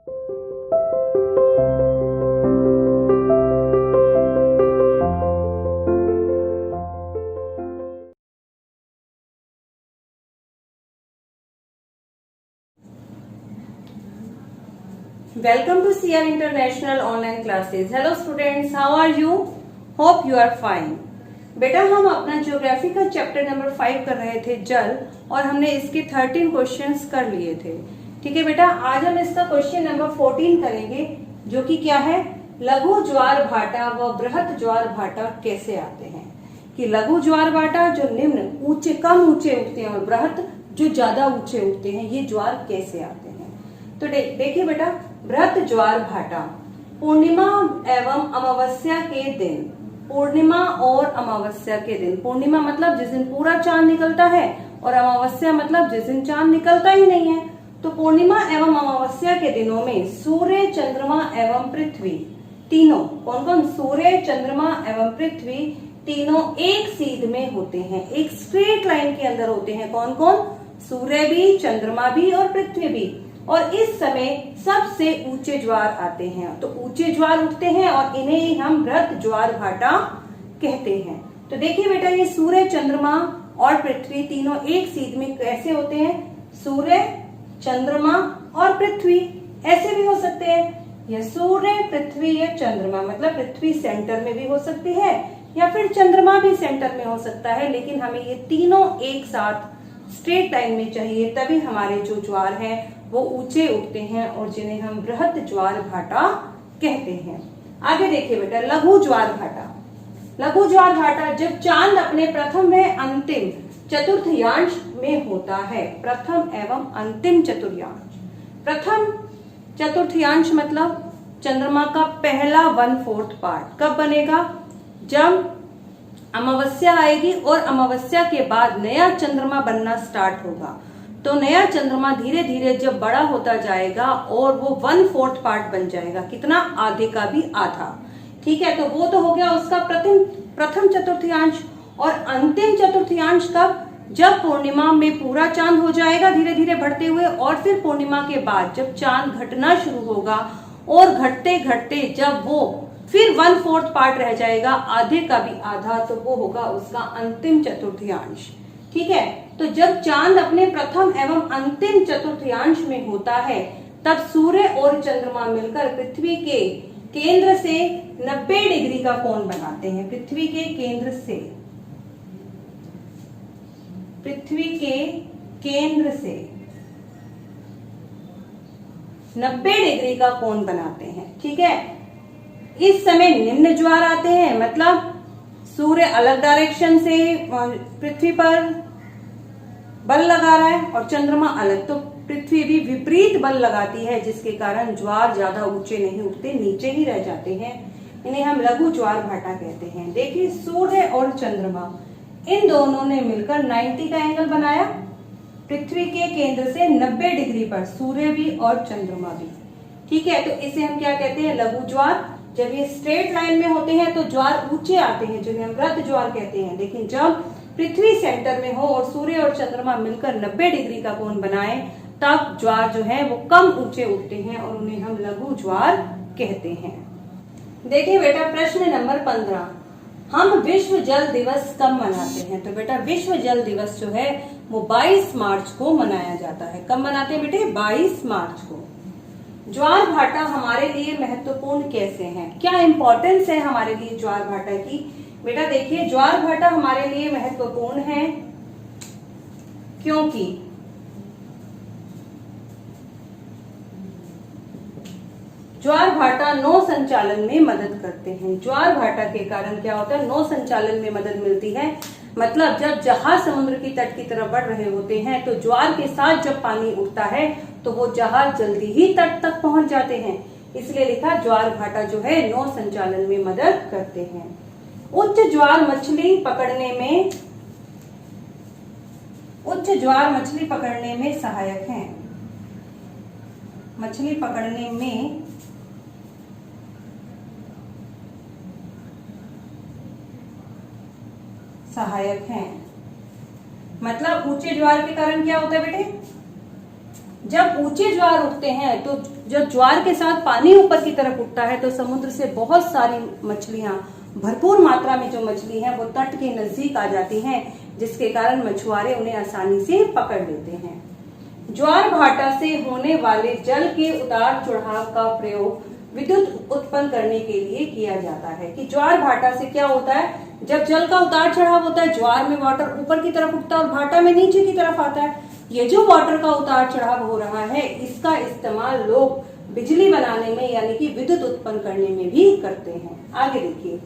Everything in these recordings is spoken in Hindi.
Welcome to CR International Online Classes. Hello students, how are you? Hope you are fine. बेटा हम अपना ज्योग्राफी का चैप्टर नंबर 5 कर रहे थे जल, और हमने इसके 13 क्वेश्चंस कर लिए थे. ठीक है बेटा, आज हम इसका क्वेश्चन नंबर 14 करेंगे, जो कि क्या है, लघु ज्वार भाटा व बृहत ज्वार भाटा कैसे आते हैं. कि लघु ज्वार भाटा जो निम्न ऊंचे कम ऊंचे उठते हैं और बृहत जो ज्यादा ऊंचे उठते हैं, ये ज्वार कैसे आते हैं. तो देखिए बेटा, बृहत ज्वार भाटा पूर्णिमा एवं अमावस्या के दिन, पूर्णिमा और अमावस्या के दिन, पूर्णिमा मतलब जिस दिन पूरा चांद निकलता है, और अमावस्या मतलब जिस दिन चांद निकलता ही नहीं है. तो पूर्णिमा एवं अमावस्या के दिनों में सूर्य, चंद्रमा एवं पृथ्वी तीनों, कौन कौन, सूर्य, चंद्रमा एवं पृथ्वी तीनों एक सीध में होते हैं, एक स्ट्रेट लाइन के अंदर होते हैं. कौन कौन, सूर्य भी, चंद्रमा भी और पृथ्वी भी. और इस समय सबसे ऊंचे ज्वार आते हैं. तो ऊंचे ज्वार उठते हैं और इन्हें ही हम बृहत ज्वार भाटा कहते हैं. तो देखिए बेटा, ये सूर्य, चंद्रमा और पृथ्वी तीनों एक सीध में कैसे होते हैं, सूर्य, चंद्रमा और पृथ्वी. ऐसे भी हो सकते हैं, या सूर्य, पृथ्वी या चंद्रमा, मतलब पृथ्वी सेंटर में भी हो सकती है या फिर चंद्रमा भी सेंटर में हो सकता है. लेकिन हमें ये तीनों एक साथ स्ट्रेट लाइन में चाहिए, तभी हमारे जो ज्वार हैं वो ऊंचे उठते हैं और जिन्हें हम बृहत ज्वार भाटा कहते हैं. आगे देखिए बेटा, लघु ज्वार भाटा. लघु ज्वार भाटा जब चांद अपने प्रथम व अंतिम चतुर्थांश में होता है. प्रथम एवं अंतिम चतुर्थांश. प्रथम चतुर्थांश मतलब चंद्रमा का पहला 1/4 पार्ट कब बनेगा, जब अमावस्या आएगी और अमावस्या के बाद नया चंद्रमा बनना स्टार्ट होगा. तो नया चंद्रमा धीरे धीरे जब बड़ा होता जाएगा और वो 1/4 पार्ट बन जाएगा, कितना, आधे का भी आधा. ठीक है, तो वो तो हो गया उसका प्रथम चतुर्थांश. और अंतिम चतुर्थांश कब, जब पूर्णिमा में पूरा चांद हो जाएगा धीरे धीरे बढ़ते हुए, और फिर पूर्णिमा के बाद जब चांद घटना शुरू होगा और घटते घटते जब वो फिर 1/4 पार्ट रह जाएगा, आधे का भी आधा, तो वो होगा उसका अंतिम चतुर्थांश. ठीक है, तो जब चांद अपने प्रथम एवं अंतिम चतुर्थांश में होता है, तब सूर्य और चंद्रमा मिलकर पृथ्वी के केंद्र से 90 डिग्री का कोण बनाते हैं. पृथ्वी के केंद्र से, पृथ्वी के केंद्र से 90 डिग्री का कोण बनाते हैं. ठीक है, इस समय निम्न ज्वार आते हैं, मतलब सूर्य अलग डायरेक्शन से पृथ्वी पर बल लगा रहा है और चंद्रमा अलग, तो पृथ्वी भी विपरीत बल लगाती है, जिसके कारण ज्वार ज्यादा ऊंचे नहीं उठते, नीचे ही रह जाते हैं. इन्हें हम लघु ज्वार भाटा कहते हैं. देखिए, सूर्य और चंद्रमा इन दोनों ने मिलकर 90 का एंगल बनाया. पृथ्वी के केंद्र से 90 डिग्री पर सूर्य भी और चंद्रमा भी. ठीक है, तो इसे हम क्या कहते हैं, लघु ज्वार. जब ये स्ट्रेट लाइन में होते हैं तो ज्वार ऊंचे आते हैं, जिन्हें हम बृहत ज्वार कहते हैं. लेकिन जब पृथ्वी सेंटर में हो और सूर्य और चंद्रमा मिलकर 90 डिग्री का कोण बनाए, तब ज्वार जो है वो कम ऊंचे उठते हैं और उन्हें हम लघु ज्वार कहते हैं. देखिए बेटा, प्रश्न नंबर 15, हम विश्व जल दिवस कब मनाते हैं. तो बेटा, विश्व जल दिवस जो है वो 22 मार्च को मनाया जाता है. कब मनाते हैं बेटे, 22 मार्च को. ज्वार भाटा हमारे लिए महत्वपूर्ण कैसे हैं, क्या इंपॉर्टेंस है हमारे लिए ज्वार भाटा की. बेटा देखिए, ज्वार भाटा हमारे लिए महत्वपूर्ण है क्योंकि ज्वार भाटा नौ संचालन में मदद करते हैं. ज्वार भाटा के कारण क्या होता है, नौ संचालन में मदद मिलती है. मतलब जब जहाज समुद्र की तट की तरफ बढ़ रहे होते हैं, तो ज्वार के साथ जब पानी उठता है तो वो जहाज जल्दी ही तट तक पहुंच जाते हैं. इसलिए लिखा, ज्वार भाटा जो है नौ संचालन में मदद करते हैं. उच्च ज्वार मछली पकड़ने में सहायक हैं. मछली पकड़ने में सहायक हैं. मतलब ऊंचे ज्वार के कारण क्या होता है बेटे, जब ऊंचे ज्वार उठते हैं तो जब ज्वार के साथ पानी ऊपर की तरफ उठता है तो समुद्र से बहुत सारी मछलियां, भरपूर मात्रा में जो मछली है वो तट के नजदीक आ जाती हैं, जिसके कारण मछुआरे उन्हें आसानी से पकड़ लेते हैं। ज्वार भाटा से होने वाले जल के उतार चढ़ाव का प्रयोग विद्युत उत्पन्न करने के लिए किया जाता है। कि ज्वार भाटा से क्या होता है, जब जल का उतार चढ़ाव होता है, ज्वार में वाटर ऊपर की तरफ उठता है और भाटा में नीचे की तरफ आता है। ये जो वाटर का उतार चढ़ाव हो रहा है, इसका इस्तेमाल लोग बिजली बनाने में यानी कि विद्युत उत्पन्न करने में भी करते हैं। आगे देखिए,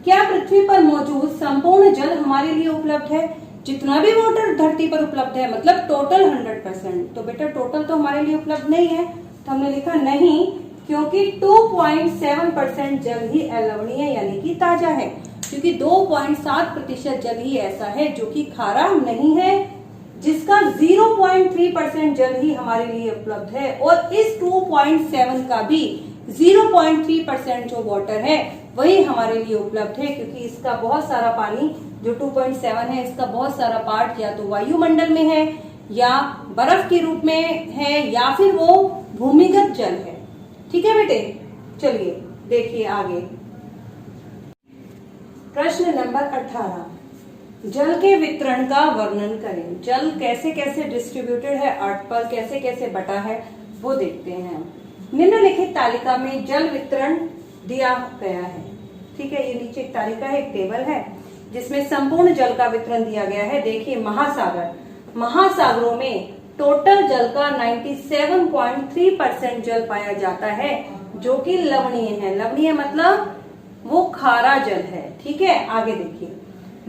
क्या पृथ्वी पर मौजूद संपूर्ण जल हमारे लिए उपलब्ध है? जितना भी वाटर धरती पर उपलब्ध है, मतलब टोटल 100%। तो बेटा टोटल तो हमारे लिए उपलब्ध नहीं है, तो हमने लिखा नहीं, क्योंकि 2.7% जल ही अलवणीय यानी कि ताजा है, क्योंकि 2.7% जल ही ऐसा है जो कि खारा नहीं है, जिसका 0.3% जल ही हमारे लिए उपलब्ध है। और इस 2.7 का भी 0.3% जो वाटर है वही हमारे लिए उपलब्ध है, क्योंकि इसका बहुत सारा पानी जो 2.7 है, इसका बहुत सारा पार्ट या तो वायुमंडल में है, या बर्फ के रूप में है, या फिर वो भूमिगत जल है। ठीक है बेटे, चलिए देखिए आगे। प्रश्न नंबर 18, जल के वितरण का वर्णन करें। जल कैसे कैसे डिस्ट्रीब्यूटेड है अर्थ पर, कैसे कैसे बटा है, वो देखते हैं। निम्नलिखित तालिका में जल वितरण दिया गया है। ठीक है, ये नीचे एक तालिका है, एक टेबल है, जिसमें संपूर्ण जल का वितरण दिया गया है। देखिए, महासागरों में टोटल जल का 97.3% जल पाया जाता है, जो कि लवणीय है। लवणीय मतलब वो खारा जल है। ठीक है, आगे देखिए,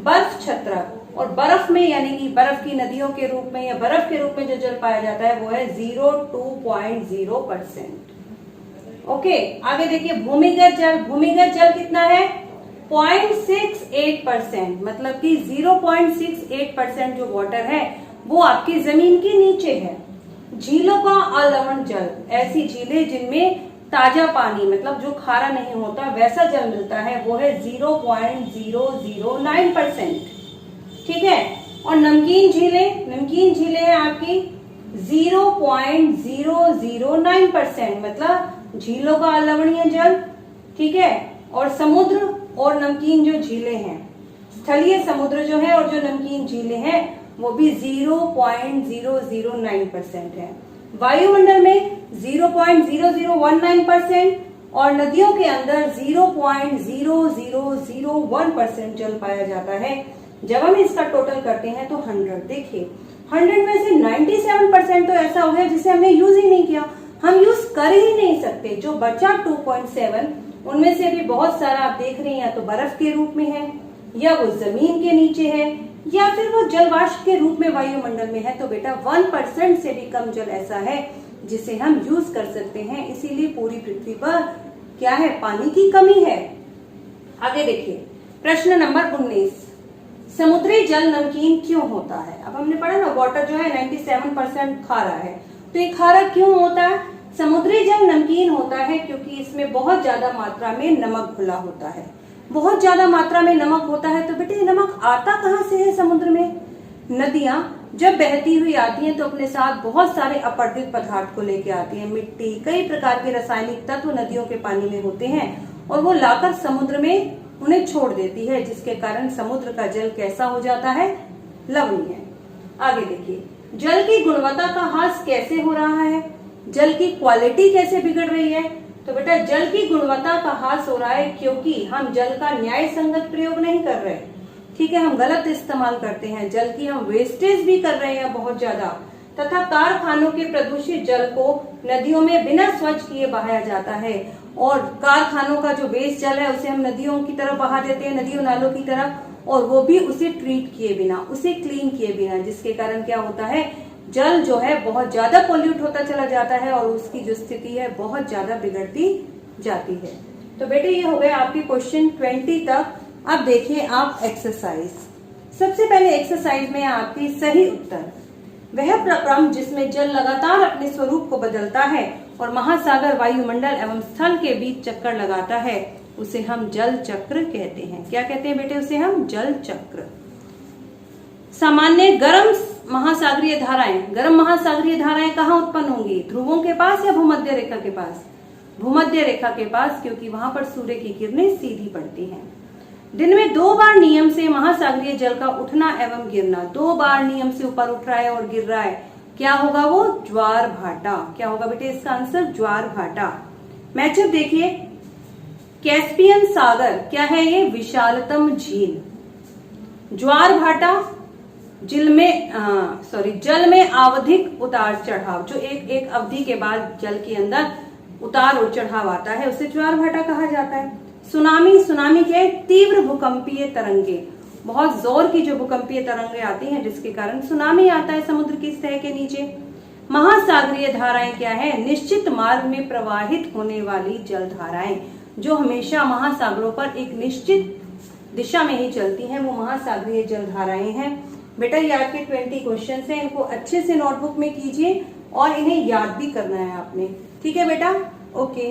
बर्फ छत्रक और बर्फ में यानी कि बर्फ की नदियों के रूप में या बर्फ के रूप में जो जल पाया जाता है वो है 0.2% ओके। आगे देखिए, भूमिगत जल कितना है? 0.68%, मतलब कि 0.68% जो वाटर है वो आपकी जमीन के नीचे है। झीलों का अलवण जल, ऐसी झीलें जिनमें ताजा पानी मतलब जो खारा नहीं होता वैसा जल मिलता है, वो है 0.009%। ठीक है, और नमकीन झीलें हैं आपकी 0.009%, मतलब झीलों का अलवणीय जल। ठीक है, और समुद्र और नमकीन जो झीलें हैं, स्थलीय समुद्र जो है और जो नमकीन झीलें हैं वो भी 0.009% है। वायुमंडल में 0.0019% और नदियों के अंदर 0.0001% जल पाया जाता है। जब हम इसका टोटल करते हैं तो 100, देखिए 100 में से 97% तो ऐसा हो गया जिसे हमने यूज ही नहीं किया, हम यूज कर ही नहीं सकते। जो बचा 2.7 उनमें से भी बहुत सारा आप देख रहे हैं, या तो बर्फ के रूप में है, या वो जमीन के नीचे है, या फिर वो जलवाष्प के रूप में वायुमंडल में है। तो बेटा 1% से भी कम जल ऐसा है जिसे हम यूज कर सकते हैं। इसीलिए पूरी पृथ्वी पर क्या है? पानी की कमी है। आगे देखिए, प्रश्न नंबर 19, समुद्री जल नमकीन क्यों होता है? अब हमने पढ़ा ना, वाटर जो है 97% खारा है, तो ये खारा क्यों होता है? समुद्री जल नमकीन होता है क्योंकि इसमें बहुत ज्यादा मात्रा में नमक घुला होता है। बहुत ज्यादा मात्रा में नमक होता है, तो बेटे नमक आता कहाँ से है समुद्र में? नदियां जब बहती हुई आती हैं तो अपने साथ बहुत सारे अपरदित पदार्थ को लेके आती हैं। मिट्टी, कई प्रकार के रासायनिक तत्व नदियों के पानी में होते हैं और वो लाकर समुद्र में उन्हें छोड़ देती है, जिसके कारण समुद्र का जल कैसा हो जाता है? लवणीय। आगे देखिए, जल की गुणवत्ता का ह्रास कैसे हो रहा है? जल की क्वालिटी कैसे बिगड़ रही है? तो बेटा जल की गुणवत्ता का ह्रास हो रहा है क्योंकि हम जल का न्याय संगत प्रयोग नहीं कर रहे। ठीक है, हम गलत इस्तेमाल करते हैं जल की, हम वेस्टेज भी कर रहे हैं बहुत ज्यादा, तथा कारखानों के प्रदूषित जल को नदियों में बिना स्वच्छ किए बहाया जाता है। और कारखानों का जो वेस्ट जल है उसे हम नदियों की तरफ बहा देते हैं, नदियों नालों की तरफ, और वो भी उसे ट्रीट किए बिना, उसे क्लीन किए बिना, जिसके कारण क्या होता है? जल जो है बहुत ज्यादा पोल्यूट होता चला जाता है और उसकी जो स्थिति है बहुत ज्यादा बिगड़ती जाती है। तो बेटे ये हो गया आपकी क्वेश्चन 20 तक। अब देखिए आप एक्सरसाइज। सबसे पहले एक्सरसाइज में आपकी सही उत्तर, वह प्रक्रम जिसमें जल लगातार अपने स्वरूप को बदलता है और महासागर, वायुमंडल एवं स्थल के बीच चक्कर लगाता है, उसे हम जल चक्र कहते हैं। क्या कहते हैं बेटे? उसे हम जल चक्र। सामान्य गर्म महासागरीय धाराएं, गर्म महासागरीय धाराएं कहाँ उत्पन्न होंगी? ध्रुवों के पास या भूमध्य रेखा के पास? भूमध्य रेखा के पास, क्योंकि वहां पर सूर्य की किरणें सीधी पड़ती हैं। दिन में 2 बार नियम से महासागरीय जल का उठना एवं गिरना, 2 बार नियम से ऊपर उठ रहा है और गिर रहा है, क्या होगा? वो ज्वार भाटा। क्या होगा बेटे इसका आंसर? ज्वार भाटा। मैचअप देखिए, कैस्पियन सागर क्या है? ये विशालतम झील। ज्वार भाटा जल में आवधिक उतार चढ़ाव, जो एक अवधि के बाद जल के अंदर उतार और चढ़ाव आता है, उसे ज्वार भाटा कहा जाता है। सुनामी क्या है? तीव्र भूकंपीय तरंगे, बहुत जोर की जो भूकंपीय तरंगे आती हैं जिसके कारण सुनामी आता है समुद्र की सतह के नीचे। महासागरीय धाराएं क्या है? निश्चित मार्ग में प्रवाहित होने वाली जल धाराएं, जो हमेशा महासागरों पर एक निश्चित दिशा में ही चलती हैं, वो महासागरीय जल धाराएं हैं। बेटा ये आपके 20 क्वेश्चन हैं, इनको अच्छे से नोटबुक में कीजिए और इन्हें याद भी करना है आपने। ठीक है बेटा? ओके।